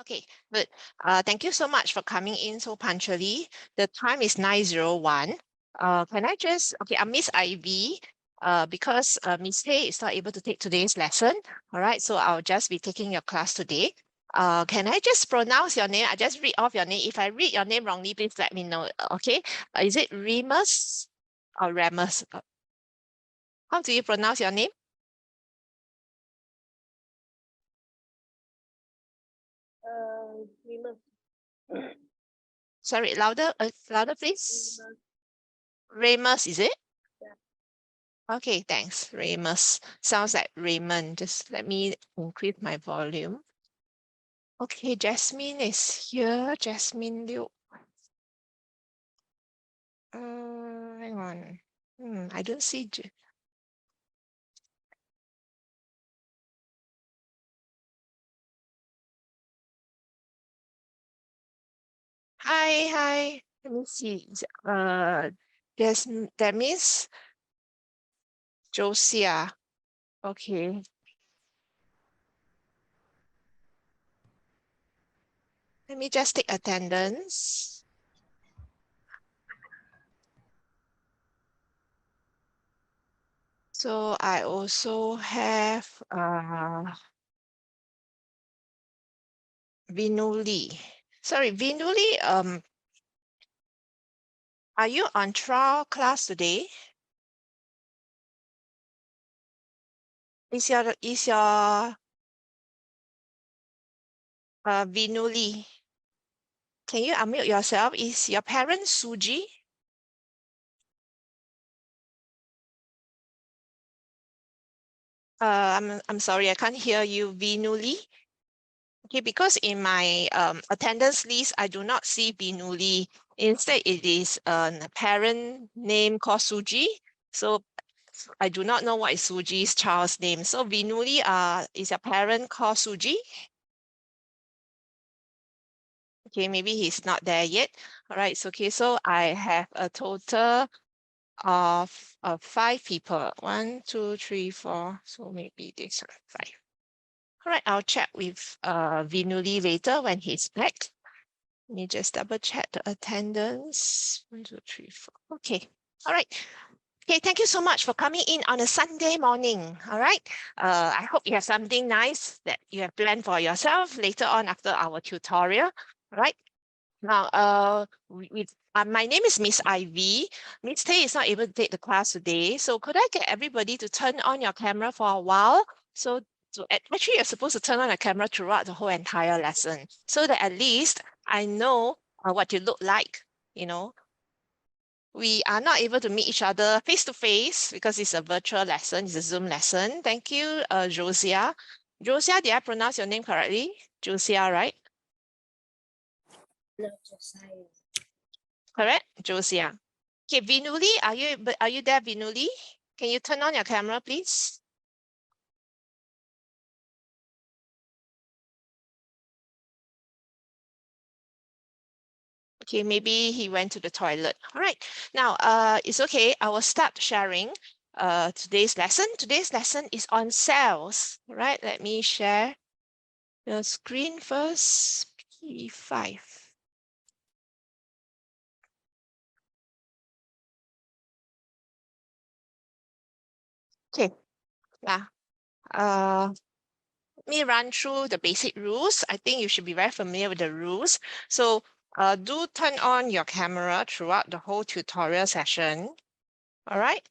Okay, good. Thank you so much for coming in so punctually. The time is 9:01. Can I just, okay, I'm Miss Ivy. Because Miss Hay is not able to take today's lesson. All right, so I'll just be taking your class today. Can I just pronounce your name? I just read off your name. If I read your name wrongly, please let me know. Okay, is it Remus or Remus? How do you pronounce your name? Remus. Sorry, louder, louder, please. Remus, is it? Yeah. Okay, thanks, Remus. Sounds like Raymond. Just let me increase my volume. Okay, Jasmine is here. Jasmine Liu. Hang on. I don't see. Hi. Let me see. That means Josia. Okay. Let me just take attendance. So I also have Vinuli. Sorry, Vinuli, are you on trial class today? Is your Vinuli? Can you unmute yourself? Is your parent Suji? I'm sorry, I can't hear you, Vinuli. Okay, because in my attendance list, I do not see Vinuli. Instead, it is a parent name called Suji. So I do not know what is Suji's child's name. So Vinuli is a parent called Suji. Okay, maybe he's not there yet. All right, so okay, so I have a total of 5 people. 1, 2, 3, 4. So maybe this 5. All right, I'll check with Vinuli later when he's back. Let me just double check the attendance. 1, 2, 3, 4. Okay. All right. Okay, thank you so much for coming in on a Sunday morning. All right. I hope you have something nice that you have planned for yourself later on after our tutorial. All right. Now, my name is Miss Ivy. Miss Tay is not able to take the class today. So could I get everybody to turn on your camera for a while? So actually, you're supposed to turn on the camera throughout the whole entire lesson so that at least I know what you look like. You know, we are not able to meet each other face to face because it's a virtual lesson, it's a Zoom lesson. Thank you, Josia. Josia, did I pronounce your name correctly? Josia, right? No, Josiah. Correct, Josia. Okay, Vinuli, are you there, Vinuli? Can you turn on your camera, please? Okay, maybe he went to the toilet. All right. Now, it's okay. I will start sharing today's lesson. Today's lesson is on cells. All right, let me share the screen first. P5. Okay. Yeah. Let me run through the basic rules. I think you should be very familiar with the rules. So do turn on your camera throughout the whole tutorial session. All right.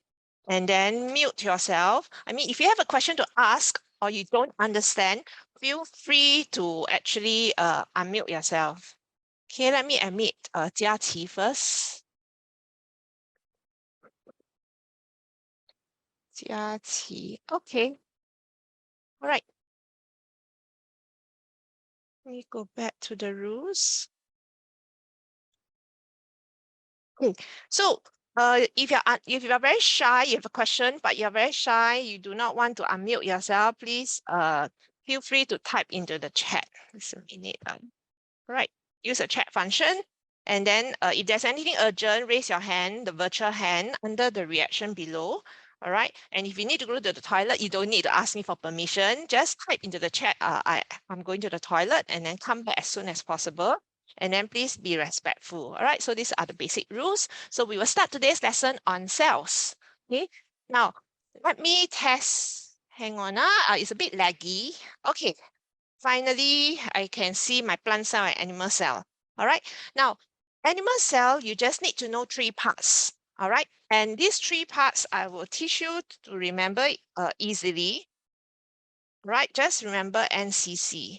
And then mute yourself. I mean, if you have a question to ask or you don't understand, feel free to actually unmute yourself. Okay, let me admit Jia Qi first. Jia Qi. Okay. All right. Let me go back to the rules. Okay. So if you're very shy, you have a question, but you're very shy, you do not want to unmute yourself, please feel free to type into the chat. Just a minute. Right. Use the chat function. And then if there's anything urgent, raise your hand, the virtual hand under the reaction below. All right. And if you need to go to the toilet, you don't need to ask me for permission. Just type into the chat, I'm going to the toilet, and then come back as soon as possible. And then please be respectful. All right. So these are the basic rules. So we will start today's lesson on cells. Okay. Now, let me test. Hang on. It's a bit laggy. Okay. Finally, I can see my plant cell and animal cell. All right. Now, animal cell, you just need to know 3 parts. All right. And these 3 parts, I will teach you to remember easily. Right. Just remember NCC.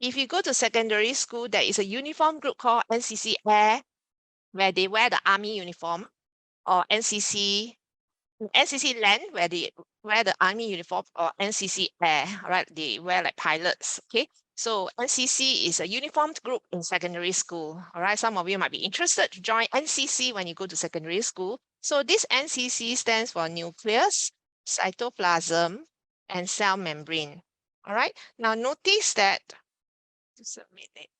If you go to secondary school, there is a uniform group called NCC Air, where they wear the army uniform, or NCC Land, where they wear the army uniform, or NCC Air, all right? They wear like pilots, okay? So NCC is a uniformed group in secondary school, all right? Some of you might be interested to join NCC when you go to secondary school. So this NCC stands for nucleus, cytoplasm, and cell membrane, all right? Now notice that, just a minute.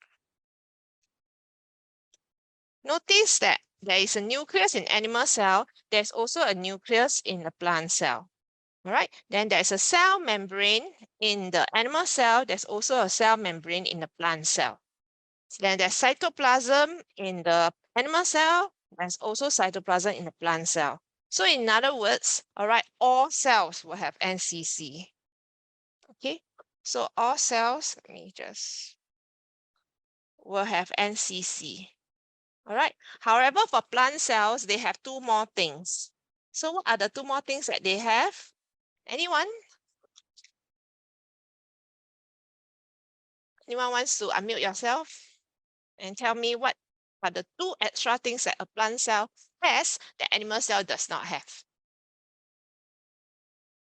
Notice that there is a nucleus in animal cell. There's also a nucleus in the plant cell. All right. Then there's a cell membrane in the animal cell. There's also a cell membrane in the plant cell. Then there's cytoplasm in the animal cell. There's also cytoplasm in the plant cell. So in other words, all right, all cells will have NCC. Okay. So all cells, let me just, will have NCC. All right. However, for plant cells, they have 2 more things. So what are the 2 more things that they have? Anyone? Anyone wants to unmute yourself and tell me what are the 2 extra things that a plant cell has that animal cell does not have?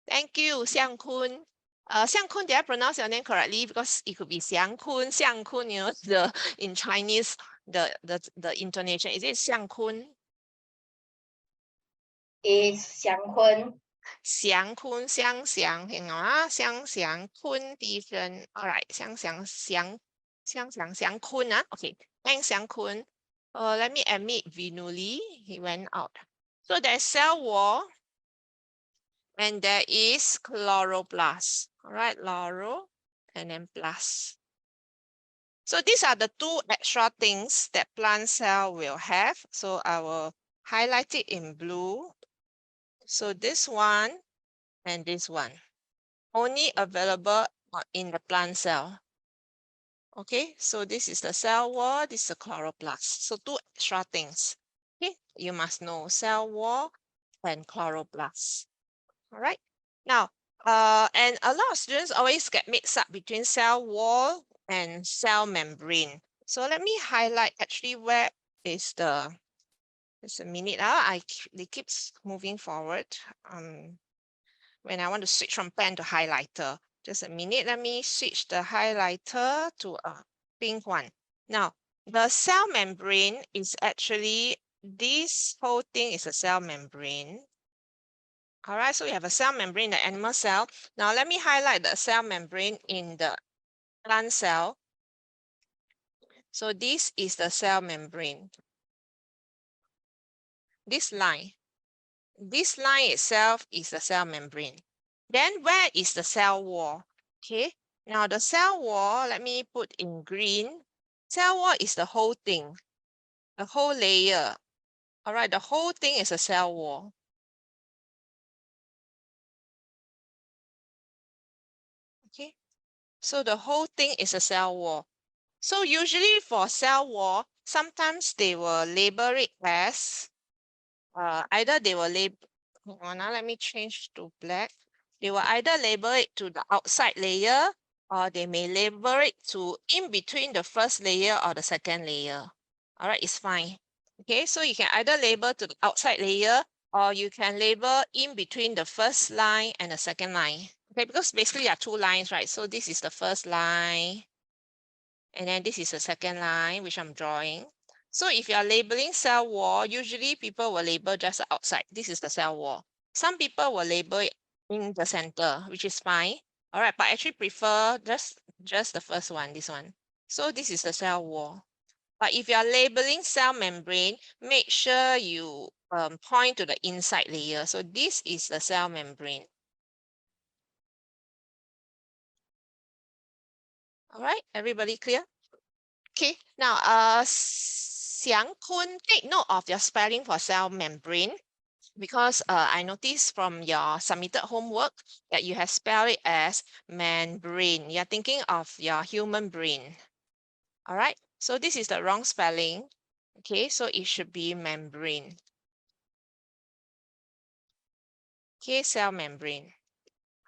Thank you, Xiang Kun. Xiang Kun, did I pronounce your name correctly? Because it could be Xiang Kun, you know, in Chinese, the intonation. Is it Xiang Kun? Is Xiang Kun. Xiang Kun, hang on, Xiang Kun different. All right, Xiang Kun, okay, thanks, Xiang Kun. Let me admit Vinuli, he went out. So there's cell wall, and there is chloroplast. All right, chloro, and then plus. So these are the 2 extra things that plant cell will have. So I will highlight it in blue. So this one and this one, only available in the plant cell. Okay, so this is the cell wall, this is the chloroplast. So 2 extra things. Okay, you must know cell wall and chloroplast. All right. Now, and a lot of students always get mixed up between cell wall and cell membrane. So let me highlight actually where is the, just a minute, they keep moving forward. When I want to switch from pen to highlighter. Just a minute, let me switch the highlighter to a pink one. Now, the cell membrane is actually, this whole thing is a cell membrane. All right, so we have a cell membrane in the animal cell. Now, let me highlight the cell membrane in the plant cell. So this is the cell membrane. This line itself is the cell membrane. Then where is the cell wall? Okay, now the cell wall, let me put in green. Cell wall is the whole thing, the whole layer. All right, the whole thing is a cell wall. Okay, so the whole thing is a cell wall. So usually for cell wall, sometimes they will label it as, either they will label, now let me change to black. They will either label it to the outside layer, or they may label it to in between the first layer or the second layer. All right, it's fine. Okay, so you can either label to the outside layer, or you can label in between the first line and the second line. Okay, because basically there are 2 lines, right? So this is the first line, and then this is the second line, which I'm drawing. So if you are labeling cell wall, usually people will label just outside. This is the cell wall. Some people will label it in the center, which is fine. All right, but I actually prefer just the first one, this one. So this is the cell wall. But if you are labeling cell membrane, make sure you point to the inside layer. So this is the cell membrane. All right, everybody clear? Okay, now Xiang Kun, take note of your spelling for cell membrane, because I noticed from your submitted homework that you have spelled it as membrane. You're thinking of your human brain. All right, so this is the wrong spelling. Okay, so it should be membrane. Okay, cell membrane.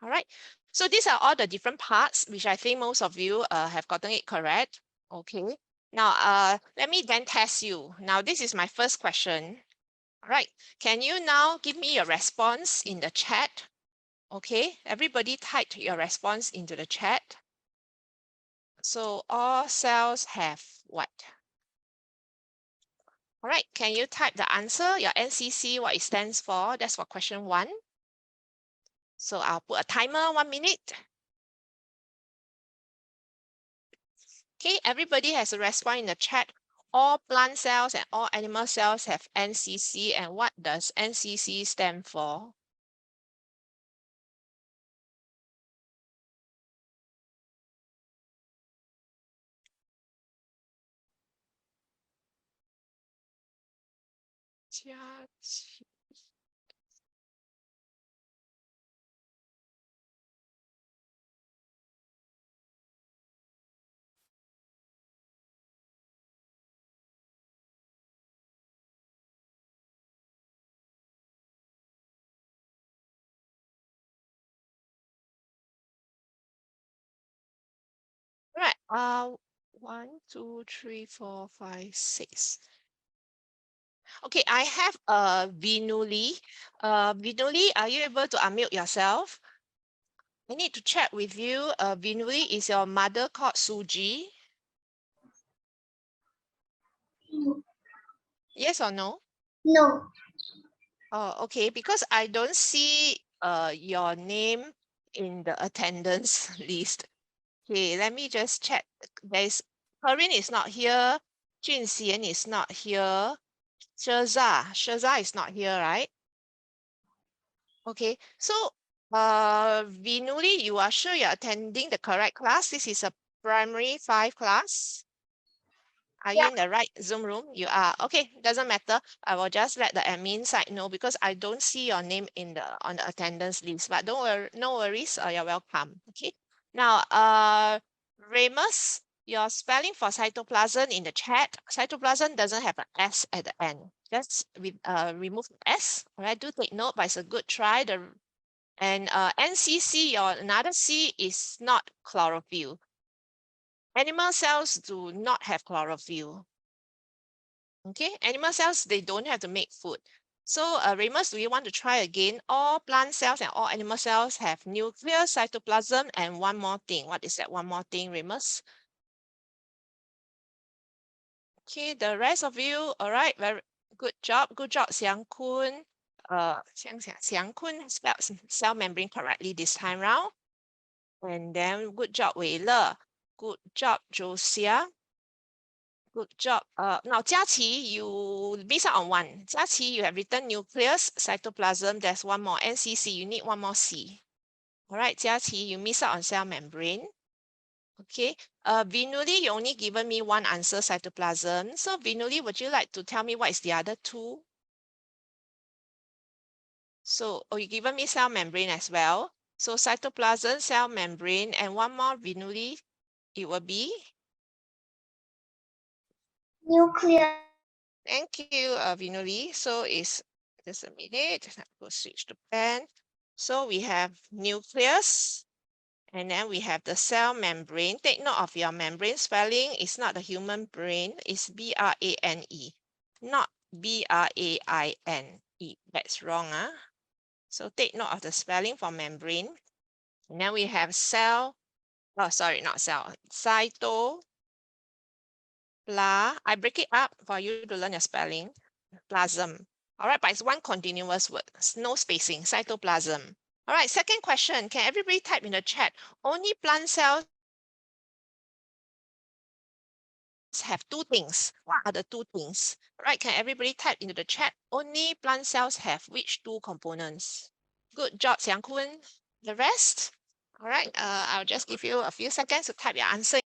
All right, so these are all the different parts, which I think most of you have gotten it correct. Okay, now let me then test you. Now, this is my first question. All right, can you now give me your response in the chat? Okay, everybody type your response into the chat. So all cells have what? All right, can you type the answer, your NCC, what it stands for? That's for question 1. So I'll put a timer, 1 minute. Okay, everybody has a response in the chat. All plant cells and all animal cells have NCC. And what does NCC stand for? Right. 1, 2, 3, 4, 5, 6. Okay, I have Vinuli. Vinuli, are you able to unmute yourself? I need to check with you. Vinuli, is your mother called Suji? Yes or no? No. Oh, okay, because I don't see your name in the attendance list. Okay, let me just check. There's Corinne is not here. Jun Xian is not here. Sheza is not here, right? Okay, so Vinuli, you are sure you're attending the correct class? This is a primary 5 class. Are you Yeah. in the right Zoom room? You are. Okay, doesn't matter. I will just let the admin side know, because I don't see your name in the on the attendance list. But don't worry, no worries. You're welcome. Okay. Now, Remus, your spelling for cytoplasm in the chat. Cytoplasm doesn't have an S at the end. Just remove the S. All right. Do take note, but it's a good try. And NCC, your another C is not chlorophyll. Animal cells do not have chlorophyll. Okay, animal cells, they don't have to make food. So Remus, do you want to try again? All plant cells and all animal cells have nucleus, cytoplasm, and one more thing. What is that one more thing, Remus? Okay, the rest of you, all right, very good job. Good job, Xiang Kun. Xiang Kun spelled cell membrane correctly this time round. And then good job, Wei Le. Good job, Josia. Good job. Now, Jiaqi, you miss out on one. Jiaqi, you have written nucleus, cytoplasm. There's one more. NCC, you need one more C. All right, Jiaqi, you miss out on cell membrane. Okay. Vinuli, you only given me one answer, cytoplasm. So, Vinuli, would you like to tell me what is the other two? So, you given me cell membrane as well. So, cytoplasm, cell membrane, and one more, Vinuli, it will be? Nucleus. Thank you, Vinuli. So it's just a minute. Go switch to pen. So we have nucleus, and then we have the cell membrane. Take note of your membrane spelling. It's not the human brain. It's B-R-A-N-E, not B-R-A-I-N-E. That's wrong, huh? So take note of the spelling for membrane. And then we have cell. Oh, sorry, not cell. I break it up for you to learn your spelling. Plasm. All right, but it's one continuous word, no spacing, cytoplasm. All right, second question. Can everybody type in the chat? Only plant cells have two things. What are the two things? All right, can everybody type into the chat? Only plant cells have which two components? Good job, Xiang Kun. The rest? All right, I'll just give you a few seconds to type your answer